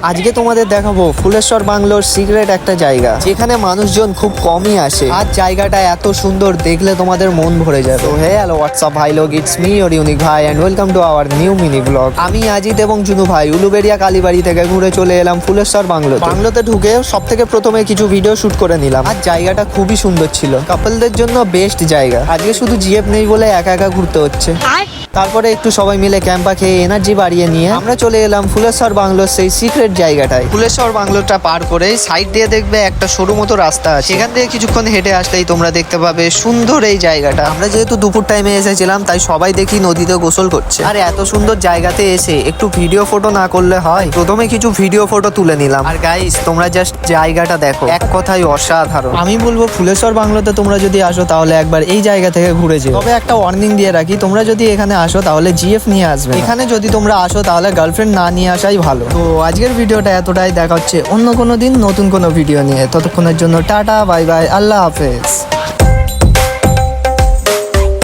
আজকে তোমাদের দেখাবো ফুলেশ্বর বাংলোর সিক্রেট একটা জায়গা যেখানে মানুষজন খুব কমই আসে। আর জায়গাটা এত সুন্দর, দেখলে তোমাদের মন ভরে যাবে। হে হ্যালো হোয়াটসঅ্যাপ ভাই লোক, ইটস মি ইওর ইউনিক ভাই and welcome to our new mini blog. আমি আজিত এবং জুনু ভাই উলুবেড়িয়া কালীবাড়ি থেকে ঘুরে চলে এলাম ফুলেশ্বর বাংলোতে ঢুকে সব থেকে প্রথমে কিছু ভিডিও শুট করে নিলাম। আর জায়গাটা খুবই সুন্দর ছিল, কাপলদের জন্য বেস্ট জায়গা। আজকে শুধু জিএফ নেই বলে একা একা ঘুরতে হচ্ছে। তারপরে একটু সবাই মিলে ক্যাম্পা খেয়ে এনার্জি বাড়িয়ে নিয়ে আমরা চলে এলাম ফুলেশ্বর বাংলোর সেই সিক্রেট জায়গাটায়। ফুলেশ্বর বাংলোটা পার করে সাইড দিয়ে দেখবে একটা সরু মতো রাস্তা আছে, সেখান থেকে কিছুক্ষণ হেঁটে আসলেই তোমরা দেখতে পাবে সুন্দর এই জায়গাটা। আমরা যেহেতু দুপুর টাইমে এসেছিলাম তাই সবাই দেখি নদীতে গোসল করছে। আর এত সুন্দর জায়গাতে এসে একটু ভিডিও ফটো না করলে হয়? প্রথমে কিছু ভিডিও ফটো তুলে নিলাম। আর গাইস, তোমরা জাস্ট জায়গাটা দেখো, এক কথায় অসাধারণ। আমি বলবো ফুলেশ্বর বাংলোতে তোমরা যদি আসো তাহলে একবার এই জায়গা থেকে ঘুরে যেও। তবে একটা ওয়ার্নিং দিয়ে রাখি, তোমরা যদি এখানে আসো তাহলে জিএফ নিয়ে আসবে। এখানে যদি তোমরা আসো তাহলে গার্লফ্রেন্ড না নিয়ে আসাই ভালো। তো আজকের ভিডিওটা এতটাই, দেখা হচ্ছে অন্য কোনো দিন নতুন কোনো ভিডিও নিয়ে। ততক্ষণের জন্য টাটা, বাই বাই, আল্লাহ হাফেজ।